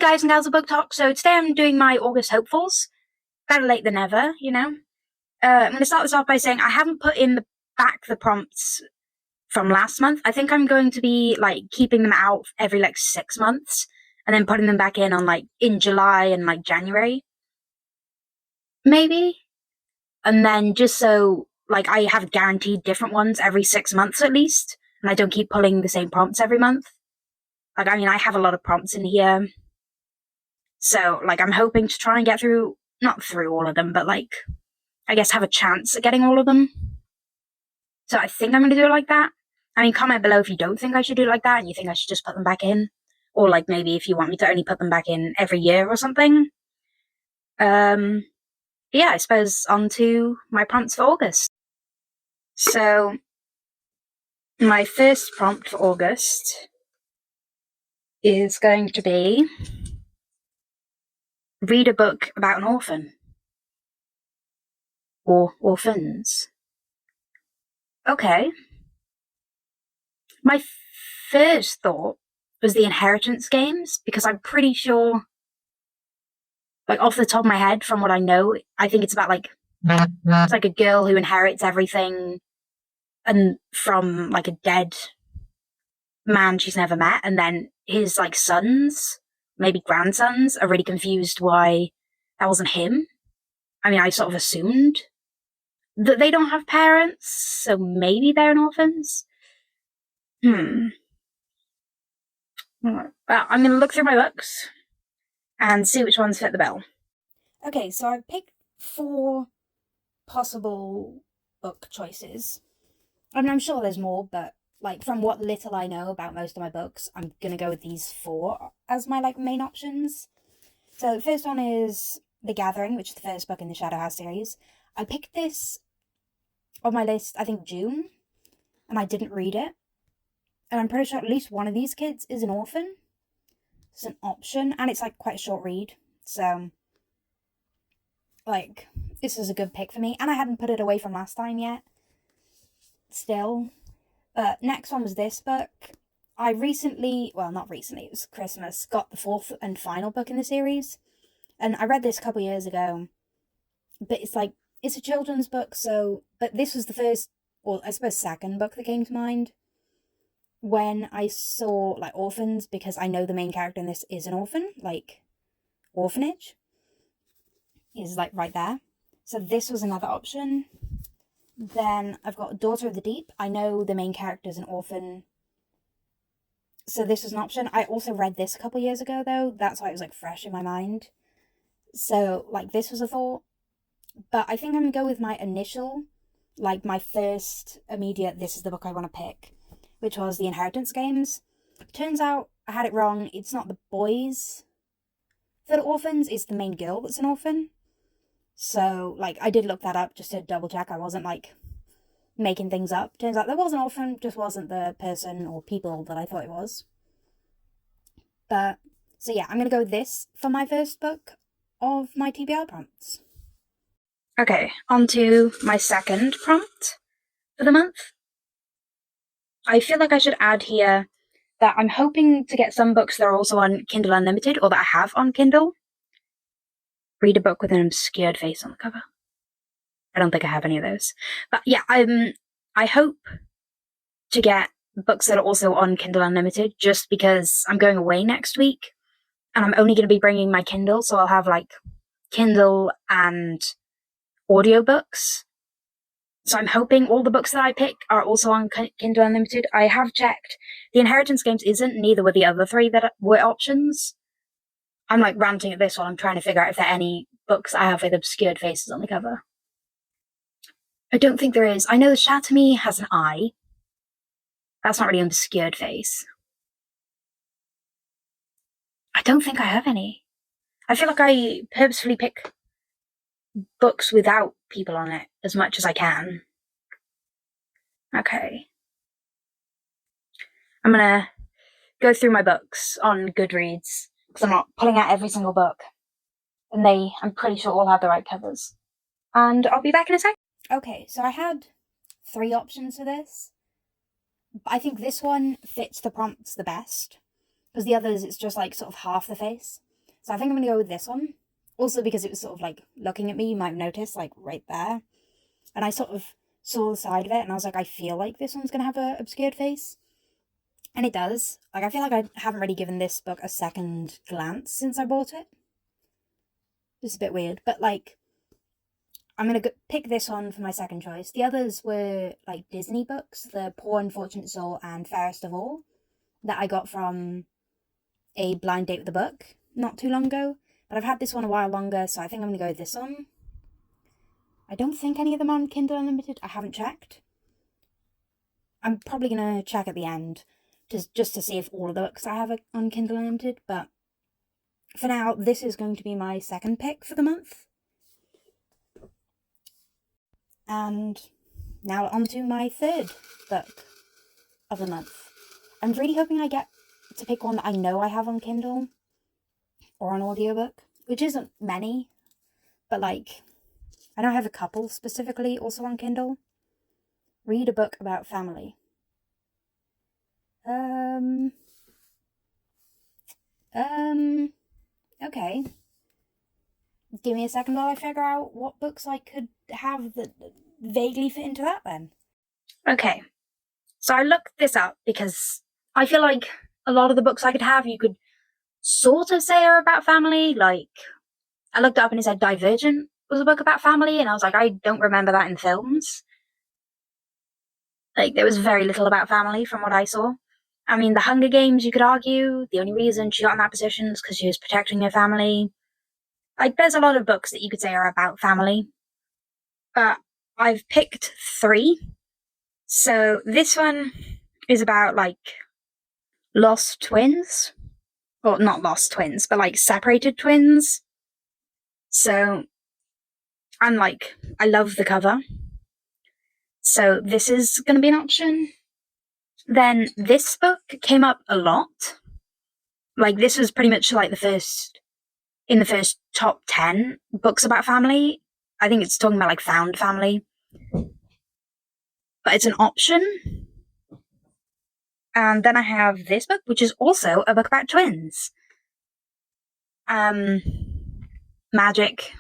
guys and gals of Book Talk. So today I'm doing my August hopefuls. Better late than never, you know. I'm going to start this off by saying I haven't put in the prompts from last month. I think I'm going to be keeping them out every 6 months and then putting them back in on in July and January, maybe. And then just so I have guaranteed different ones every 6 months at least, and I don't keep pulling the same prompts every month. I have a lot of prompts in here. So, I'm hoping to try and get through, not through all of them, but, I guess have a chance at getting all of them. So I think I'm going to do it like that. Comment below if you don't think I should do it like that and you think I should just put them back in. Or, maybe if you want me to only put them back in every year or something. Yeah, I suppose on to my prompts for August. So, my first prompt for August is going to be read a book about an orphan. Or orphans. Okay. My first thought was the inheritance games, because I'm pretty sure, off the top of my head, from what I know, I think it's about it's a girl who inherits everything and from a dead man she's never met, and then his sons, maybe grandsons, are really confused why that wasn't him. I sort of assumed that they don't have parents, so maybe they're orphans. Well, I'm going to look through my books and see which ones fit the bill. Okay, so I've picked 4 possible book choices. I'm sure there's more, but from what little I know about most of my books, I'm going to go with these 4 as my main options. So the first one is The Gathering, which is the first book in the Shadow House series. I picked this on my list, I think June, and I didn't read it. And I'm pretty sure at least one of these kids is an orphan. It's an option, and it's quite a short read. So, this is a good pick for me. And I hadn't put it away from last time yet. Still. Next one was this book. I recently, well, not recently, it was Christmas, got the 4th and final book in the series. And I read this a couple years ago. But it's a children's book, so, but this was the first, or I suppose second book that came to mind when I saw orphans, because I know the main character in this is an orphan, orphanage is right there. So this was another option. Then I've got Daughter of the Deep. I know the main character is an orphan, so this was an option. I also read this a couple years ago though, that's why it was fresh in my mind. So this was a thought. But I think I'm gonna go with my initial, my first immediate, this is the book I want to pick, which was The Inheritance Games. Turns out I had it wrong. It's not the boys that are orphans, it's the main girl that's an orphan. So, I did look that up just to double check I wasn't, making things up. Turns out there was an orphan, just wasn't the person or people that I thought it was. But, so yeah, I'm going to go with this for my first book of my TBR prompts. Okay, on to my second prompt for the month. I feel like I should add here that I'm hoping to get some books that are also on Kindle Unlimited, or that I have on Kindle. Read a book with an obscured face on the cover. I don't think I have any of those. But yeah, I hope to get books that are also on Kindle Unlimited, just because I'm going away next week, and I'm only going to be bringing my Kindle, so I'll have Kindle and audiobooks. So I'm hoping all the books that I pick are also on Kindle Unlimited. I have checked. The Inheritance Games isn't, neither were the other 3 that were options. I'm ranting at this one. I'm trying to figure out if there are any books I have with obscured faces on the cover. I don't think there is. I know the Chateau has an eye. That's not really an obscured face. I don't think I have any. I feel like I purposefully pick books without people on it as much as I can. Okay. I'm gonna go through my books on Goodreads, because I'm not pulling out every single book. And I'm pretty sure all have the right covers. And I'll be back in a sec. Okay, so I had 3 options for this. But I think this one fits the prompts the best, because the others, it's just sort of half the face. So I think I'm going to go with this one. Also because it was sort of like looking at me, you might have noticed, like right there. And I sort of saw the side of it and I was like, I feel like this one's going to have a obscured face. And it does. Like, I feel like I haven't really given this book a second glance since I bought it. It's a bit weird. But, like, I'm going to pick this one for my second choice. The others were, like, Disney books. The Poor Unfortunate Soul and Fairest of All. That I got from a blind date with the book not too long ago. But I've had this one a while longer, so I think I'm going to go with this one. I don't think any of them are on Kindle Unlimited. I haven't checked. I'm probably going to check at the end. Just to see if all of the books I have are on Kindle Unlimited, but for now, this is going to be my second pick for the month. And now on to my third book of the month. I'm really hoping I get to pick one that I know I have on Kindle or on audiobook, which isn't many, but like, I know I have a couple specifically also on Kindle. Read a book about family. Okay. Give me a second while I figure out what books I could have that vaguely fit into that then. Okay. So I looked this up because I feel like a lot of the books I could have, you could sort of say are about family. Like, I looked it up and it said Divergent was a book about family, and I was like, I don't remember that in films. Like, there was very little about family from what I saw. I mean, The Hunger Games, you could argue, the only reason she got in that position is because she was protecting her family. Like, there's a lot of books that you could say are about family. But I've picked 3. So this one is about, like, lost twins. Well, not lost twins, but, like, separated twins. So, I'm like, I love the cover. So this is going to be an option. Then this book came up a lot. Like, this was pretty much like in the first top 10 books about family. I think it's talking about like found family. But it's an option. And then I have this book, which is also a book about twins. Magic.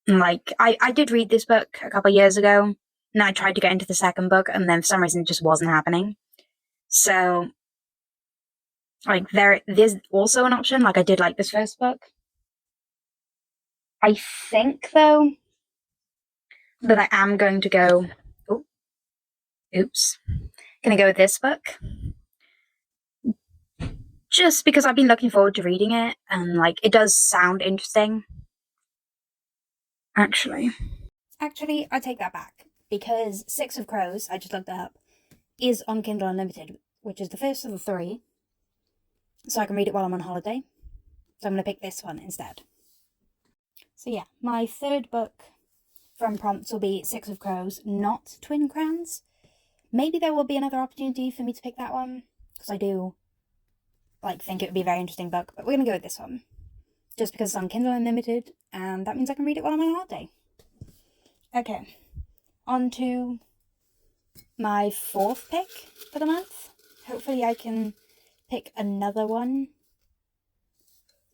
Like, I did read this book a couple of years ago, and I tried to get into the second book, and then for some reason it just wasn't happening. So, like, there's also an option. Like, I did like this first book. I think, though, that I am going to go... Gonna go with this book. Just because I've been looking forward to reading it, and, like, it does sound interesting. Actually, I take that back. Because Six of Crows, I just looked it up, is on Kindle Unlimited, which is the first of the 3. So I can read it while I'm on holiday. So I'm going to pick this one instead. So yeah, my third book from prompts will be Six of Crows, not Twin Crowns. Maybe there will be another opportunity for me to pick that one, because I do think it would be a very interesting book, but we're going to go with this one. Just because it's on Kindle Unlimited, and that means I can read it while I'm on holiday. Okay, on to my 4th pick for the month. Hopefully I can pick another one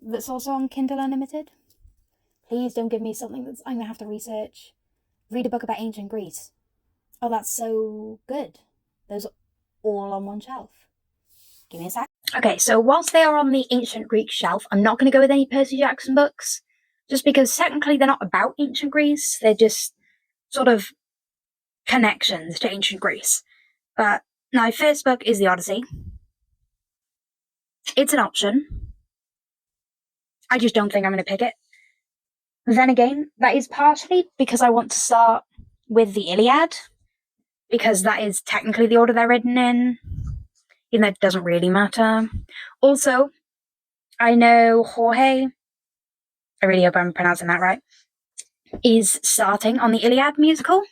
that's also on Kindle Unlimited. Please don't give me something that I'm going to have to research. Read a book about ancient Greece. Oh, that's so good. Those are all on one shelf. Give me a sec. Okay, so whilst they are on the ancient Greek shelf, I'm not going to go with any Percy Jackson books, just because technically they're not about ancient Greece. They're just sort of connections to ancient Greece. But my first book is The Odyssey. It's an option. I just don't think I'm going to pick it. Then again, that is partially because I want to start with the Iliad, because that is technically the order they're written in, even though it doesn't really matter. Also, I know Jorge, I really hope I'm pronouncing that right, is starting on the Iliad musical.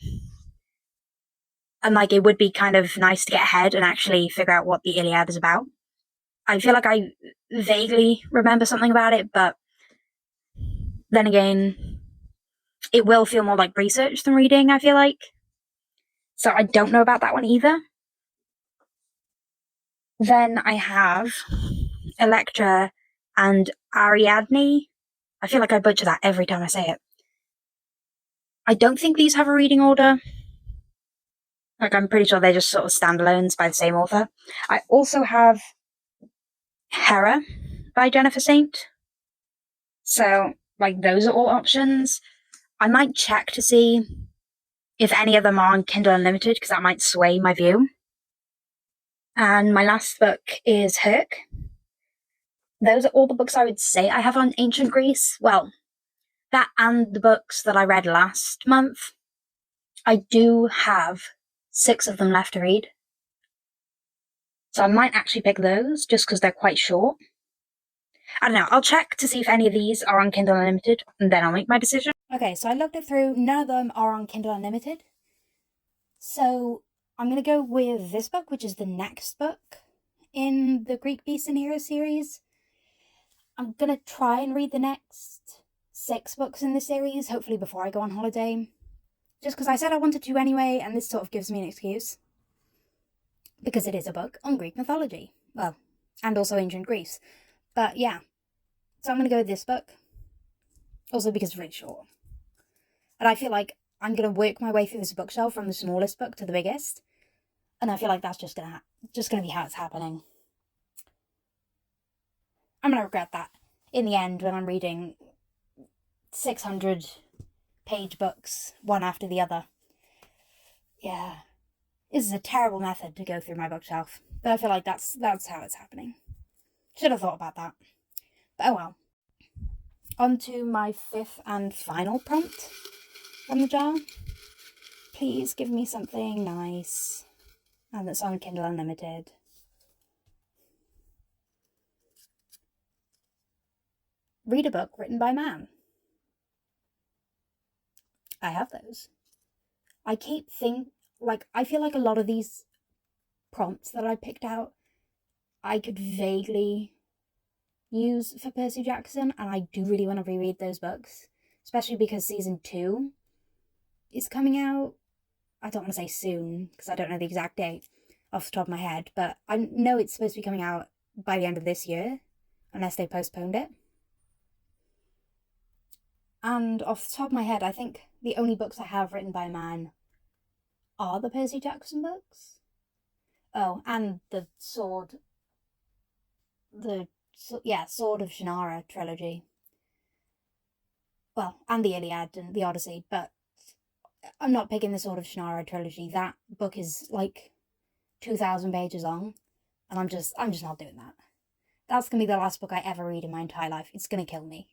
And, like, it would be kind of nice to get ahead and actually figure out what the Iliad is about. I feel like I vaguely remember something about it, but then again, it will feel more like research than reading, I feel like. So I don't know about that one either. Then I have Electra and Ariadne. I feel like I butcher that every time I say it. I don't think these have a reading order. Like, I'm pretty sure they're just sort of standalones by the same author. I also have Hera by Jennifer Saint. So, like, those are all options. I might check to see if any of them are on Kindle Unlimited, because that might sway my view. And my last book is Herc. Those are all the books I would say I have on ancient Greece. Well, that and the books that I read last month. I do have 6 of them left to read. So I might actually pick those, just because they're quite short. I don't know, I'll check to see if any of these are on Kindle Unlimited, and then I'll make my decision. Okay, so I looked it through, none of them are on Kindle Unlimited. So I'm going to go with this book, which is the next book in the Greek Beasts and Heroes series. I'm going to try and read the next 6 books in the series, hopefully before I go on holiday. Just because I said I wanted to anyway, and this sort of gives me an excuse. Because it is a book on Greek mythology. Well, and also ancient Greece. But yeah, so I'm going to go with this book. Also because it's really short. And I feel like I'm going to work my way through this bookshelf from the smallest book to the biggest. And I feel like that's just going to be how it's happening. I'm going to regret that in the end when I'm reading 600-page books, one after the other. Yeah. This is a terrible method to go through my bookshelf. But I feel like that's how it's happening. Should have thought about that. But oh well. On to my 5th and final prompt from the jar. Please give me something nice. And that's on Kindle Unlimited. Read a book written by man. I have those. I feel like a lot of these prompts that I picked out, I could vaguely use for Percy Jackson, and I do really want to reread those books, especially because season 2 is coming out. I don't want to say soon, because I don't know the exact date off the top of my head, but I know it's supposed to be coming out by the end of this year, unless they postponed it. And off the top of my head, I think the only books I have written by a man are the Percy Jackson books. Oh, and the Sword of Shannara trilogy. Well, and the Iliad and the Odyssey, but I'm not picking the Sword of Shannara trilogy. That book is like 2,000 pages long, and I'm just not doing that. That's gonna be the last book I ever read in my entire life. It's gonna kill me.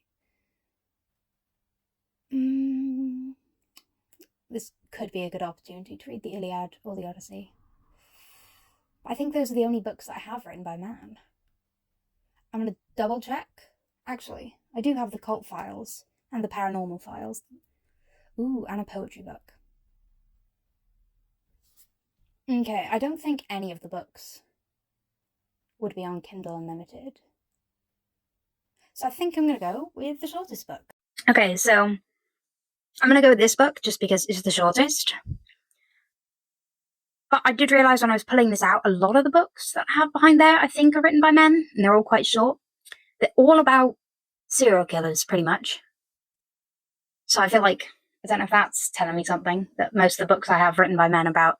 This could be a good opportunity to read the Iliad or the Odyssey. I think those are the only books that I have written by man. I'm going to double check. Actually, I do have the Cult Files and the Paranormal Files. Ooh, and a poetry book. Okay, I don't think any of the books would be on Kindle Unlimited. So I think I'm going to go with the shortest book. Okay, so I'm going to go with this book just because it's the shortest. But I did realise when I was pulling this out, a lot of the books that I have behind there, I think, are written by men, and they're all quite short. They're all about serial killers, pretty much. So I feel like, I don't know if that's telling me something, that most of the books I have written by men about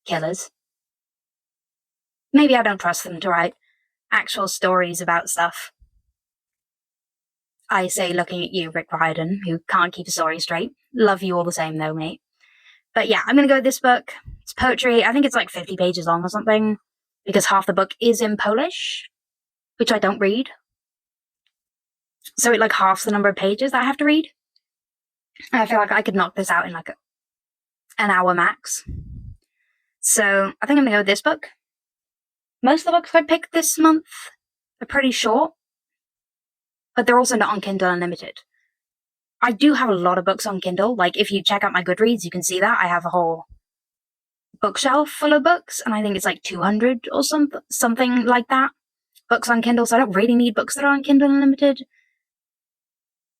killers. Maybe I don't trust them to write actual stories about stuff. I say, looking at you, Rick Riordan, who can't keep a story straight. Love you all the same, though, mate. But yeah, I'm going to go with this book. It's poetry. I think it's like 50 pages long or something, because half the book is in Polish, which I don't read. So it like halves the number of pages that I have to read. And I feel like I could knock this out in like an hour max. So I think I'm going to go with this book. Most of the books I picked this month are pretty short, but they're also not on Kindle Unlimited. I do have a lot of books on Kindle. Like, if you check out my Goodreads, you can see that. I have a whole bookshelf full of books, and I think it's like 200 or something like that. Books on Kindle, so I don't really need books that are on Kindle Unlimited.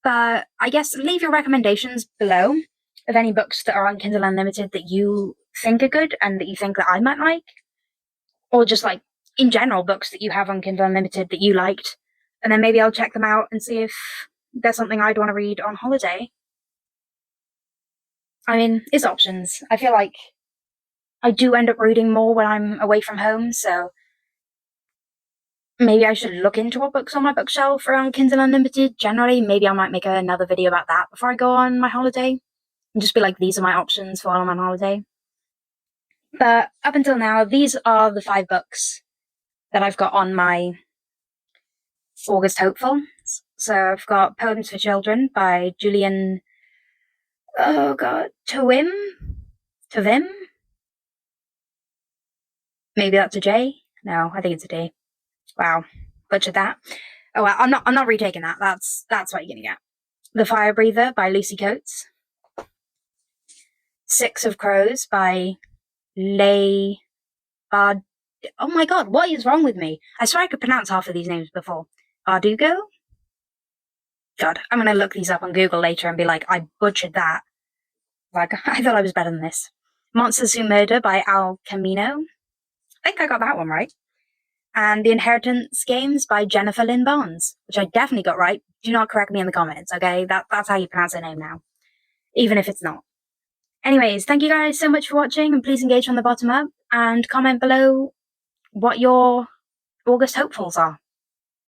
But I guess leave your recommendations below of any books that are on Kindle Unlimited that you think are good and that you think that I might like. Or just like, in general, books that you have on Kindle Unlimited that you liked And then maybe I'll check them out and see if there's something I'd want to read on holiday. I mean, it's options. I feel like I do end up reading more when I'm away from home, so maybe I should look into what books on my bookshelf around Kindle Unlimited generally. Maybe I might make another video about that before I go on my holiday. And just be like, these are my options for while I'm on holiday. But up until now, these are the 5 books that I've got on my August hopeful. So I've got Poems for Children by Julian, Tovim? Maybe that's a J? No, I think it's a D. Wow, butchered that. Oh well, I'm not retaking that. That's what you're gonna get. The Fire Breather by Lucy Coates. 6 of Crows by Leigh Bard. Oh my god, what is wrong with me? I swear I could pronounce half of these names before. Bardugo? God, I'm gonna look these up on Google later and be like, I butchered that. Like, I thought I was better than this. Monsters Who Murder by Al Camino. I think I got that one right. And The Inheritance Games by Jennifer Lynn Barnes, which I definitely got right. Do not correct me in the comments, okay? That's how you pronounce her name now, even if it's not. Anyways, thank you guys so much for watching, and please engage from the bottom up and comment below what your August hopefuls are.